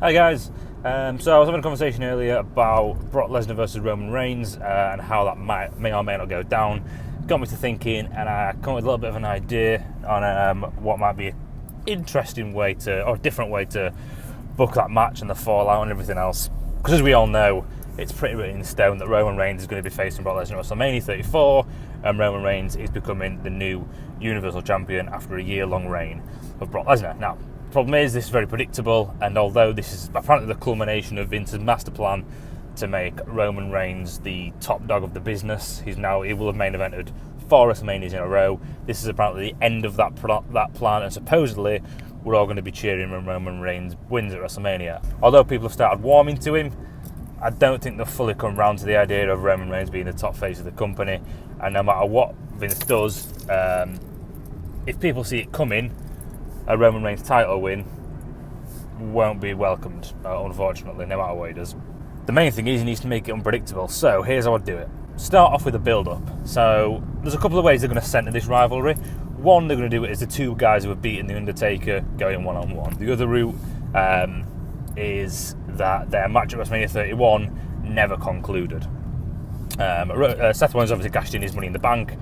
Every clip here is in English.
Hi guys, so I was having a conversation earlier about Brock Lesnar versus Roman Reigns and how that may or may not go down. Got me to thinking, and I come with a little bit of an idea on what might be an interesting way to, or a different way to book that match and the fallout and everything else. Because as we all know, it's pretty written in stone that Roman Reigns is going to be facing Brock Lesnar at WrestleMania 34, and Roman Reigns is becoming the new Universal Champion after a year-long reign of Brock Lesnar. Now, problem is, this is very predictable, and although this is apparently the culmination of Vince's master plan to make Roman Reigns the top dog of the business, he will have main evented 4 WrestleManias in a row. This is apparently the end of that plan, and supposedly we're all going to be cheering when Roman Reigns wins at WrestleMania. Although people have started warming to him, I don't think they've fully come round to the idea of Roman Reigns being the top face of the company, and no matter what Vince does, if people see it coming, a Roman Reigns title win won't be welcomed, unfortunately, no matter what he does. The main thing is he needs to make it unpredictable, so here's how I'd do it. Start off with a build-up. So there's a couple of ways they're going to centre this rivalry. One, they're going to do it as the two guys who have beaten The Undertaker going one-on-one. The other route is that their match at WrestleMania 31 never concluded. Seth Rollins obviously cashed in his Money in the Bank,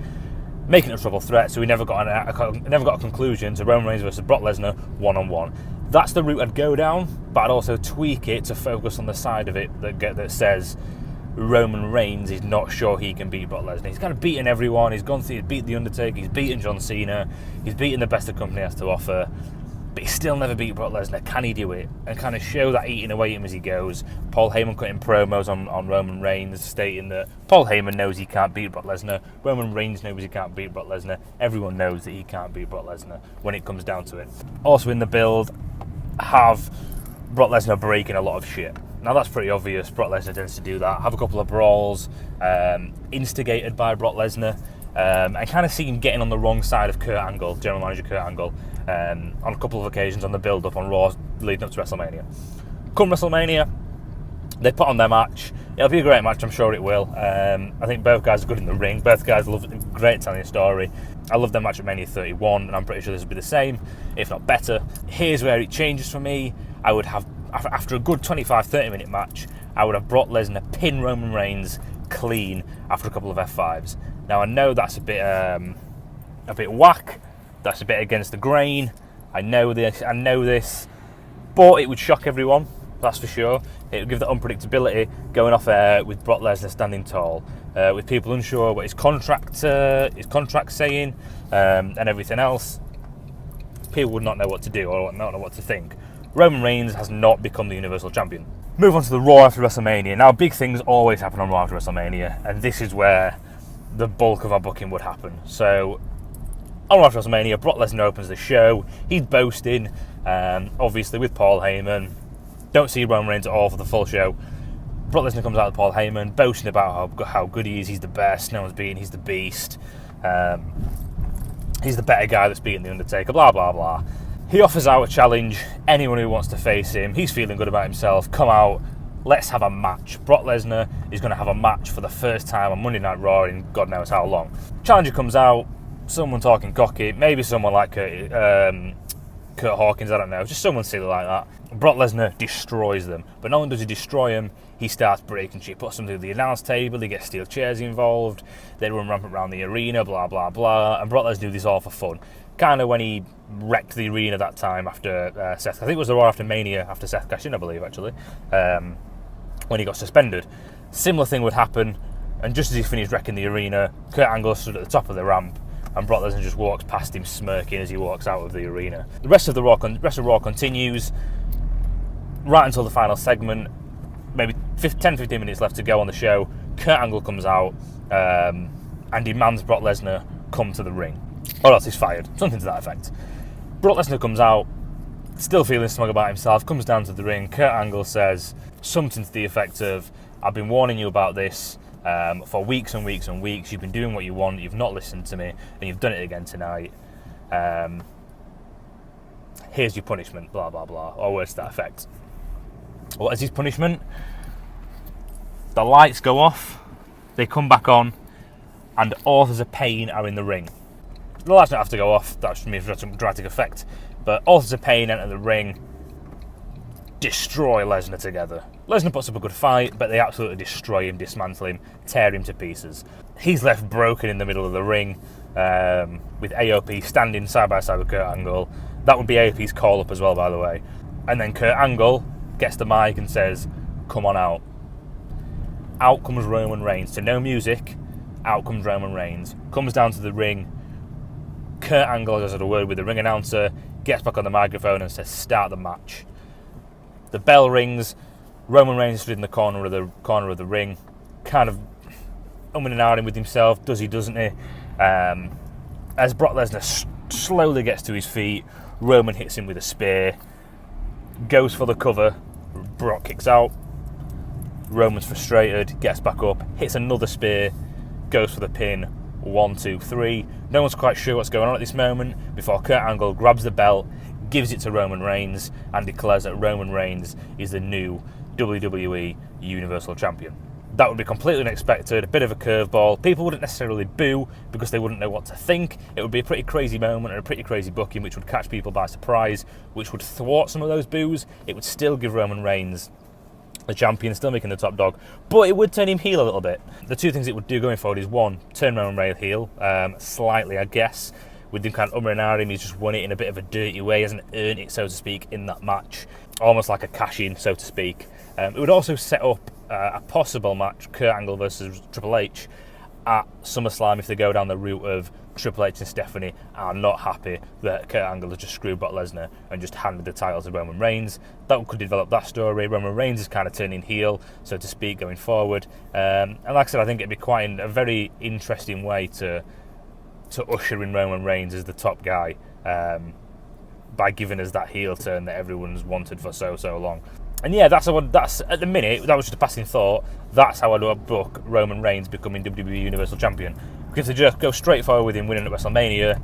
making it a triple threat, so we never got a conclusion to Roman Reigns versus Brock Lesnar one-on-one. That's the route I'd go down, but I'd also tweak it to focus on the side of it that says Roman Reigns is not sure he can beat Brock Lesnar. He's kind of beaten everyone. He's beat The Undertaker, he's beaten John Cena, he's beaten the best the company has to offer, but he's still never beat Brock Lesnar. Can he do it? And kind of show that eating away at him as he goes. Paul Heyman cutting promos on Roman Reigns, stating that Paul Heyman knows he can't beat Brock Lesnar. Roman Reigns knows he can't beat Brock Lesnar. Everyone knows that he can't beat Brock Lesnar when it comes down to it. Also in the build, have Brock Lesnar breaking a lot of shit. Now that's pretty obvious. Brock Lesnar tends to do that. Have a couple of brawls, instigated by Brock Lesnar. I kind of see him getting on the wrong side of Kurt Angle, General Manager Kurt Angle, on a couple of occasions on the build-up on Raw leading up to WrestleMania. Come WrestleMania, they put on their match. It'll be a great match, I'm sure it will. I think both guys are good in the ring. Both guys love great telling a story. I love their match at Mania 31, and I'm pretty sure this will be the same, if not better. Here's where it changes for me. I would have, after a good 25-30 minute match, I would have Brock Lesnar pin Roman Reigns clean after a couple of F5s. Now I know that's a bit whack, that's a bit against the grain, I know this, but it would shock everyone, that's for sure. It would give that unpredictability going off air with Brock Lesnar standing tall, with people unsure what his contract's saying, and everything else. People would not know what to do or not know what to think. Roman Reigns has not become the Universal Champion. Move on to the Raw after WrestleMania. Now, big things always happen on Raw after WrestleMania, and this is where the bulk of our booking would happen. So, on Raw after WrestleMania, Brock Lesnar opens the show. He's boasting, obviously, with Paul Heyman. Don't see Roman Reigns at all for the full show. Brock Lesnar comes out with Paul Heyman, boasting about how good he is. He's the best. No one's beaten. He's the beast. He's the better guy that's beaten The Undertaker. Blah, blah, blah. He offers out a challenge. Anyone who wants to face him, he's feeling good about himself. Come out. Let's have a match. Brock Lesnar is going to have a match for the first time on Monday Night Raw in God knows how long. Challenger comes out. Someone talking cocky. Maybe someone like Kurt Hawkins, I don't know. Just someone silly like that. Brock Lesnar destroys them. But not only does he destroy them, he starts breaking shit. Puts them through the announce table. He gets steel chairs involved. They run rampant around the arena, blah, blah, blah. And Brock Lesnar do this all for fun. Kind of when he wrecked the arena that time after Seth. I think it was the Raw after Mania, after Seth cashed in, I believe, actually. When he got suspended. Similar thing would happen. And just as he finished wrecking the arena, Kurt Angle stood at the top of the ramp, and Brock Lesnar just walks past him smirking as he walks out of the arena. The rest of Raw continues right until the final segment. Maybe 10-15 minutes left to go on the show. Kurt Angle comes out and demands Brock Lesnar come to the ring, or else he's fired. Something to that effect. Brock Lesnar comes out, still feeling smug about himself, comes down to the ring. Kurt Angle says something to the effect of, I've been warning you about this for weeks and weeks and weeks. You've been doing what you want, you've not listened to me, and you've done it again tonight. Here's your punishment, blah, blah, blah, or words to that effect. What is his punishment? The lights go off, they come back on, and Authors of Pain are in the ring. The lights don't have to go off, that's for me for some dramatic effect. But Authors of Pain enter the ring. destroy Lesnar together. Lesnar puts up a good fight, but they absolutely destroy him, dismantle him, tear him to pieces. He's left broken in the middle of the ring, with AOP standing side by side with Kurt Angle. That would be AOP's call-up as well, by the way. And then Kurt Angle gets the mic and says, "Come on out." Out comes Roman Reigns. To no music, out comes Roman Reigns. Comes down to the ring. Kurt Angle has had a word with the ring announcer, gets back on the microphone and says, "Start the match." The bell rings. Roman Reigns stood in the corner of the ring, kind of umming and ahhing with himself. Does he, doesn't he? As Brock Lesnar slowly gets to his feet, Roman hits him with a spear. Goes for the cover. Brock kicks out. Roman's frustrated, gets back up, hits another spear, goes for the pin. 1, 2, 3. No one's quite sure what's going on at this moment before Kurt Angle grabs the belt, gives it to Roman Reigns, and declares that Roman Reigns is the new WWE Universal Champion. That would be completely unexpected, a bit of a curveball. People wouldn't necessarily boo because they wouldn't know what to think. It would be a pretty crazy moment and a pretty crazy booking which would catch people by surprise, which would thwart some of those boos. It would still give Roman Reigns the champion, still making the top dog, but it would turn him heel a little bit. The two things it would do going forward is, one, turn Roman Reigns heel, slightly, I guess, with him kind of umming and ahhing. He's just won it in a bit of a dirty way, hasn't earned it, so to speak, in that match, almost like a cash-in, so to speak. It would also set up a possible match, Kurt Angle versus Triple H, at SummerSlam if they go down the route of Triple H and Stephanie are not happy that Kurt Angle has just screwed Brock Lesnar and just handed the title to Roman Reigns. That could develop that story. Roman Reigns is kind of turning heel, so to speak, going forward. And like I said, I think it'd be quite a very interesting way to usher in Roman Reigns as the top guy, by giving us that heel turn that everyone's wanted for so long. And yeah, that's at the minute, that was just a passing thought. That's how I would book Roman Reigns becoming WWE Universal Champion. Because they just go straight forward with him winning at WrestleMania,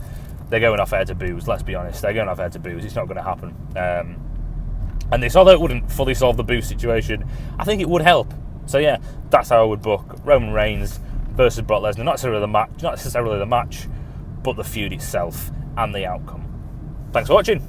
they're going off air to boos, let's be honest. They're going off air to boos, it's not going to happen. And this, although it wouldn't fully solve the boo situation, I think it would help. So yeah, that's how I would book Roman Reigns versus Brock Lesnar. Not necessarily the match, but the feud itself and the outcome. Thanks for watching.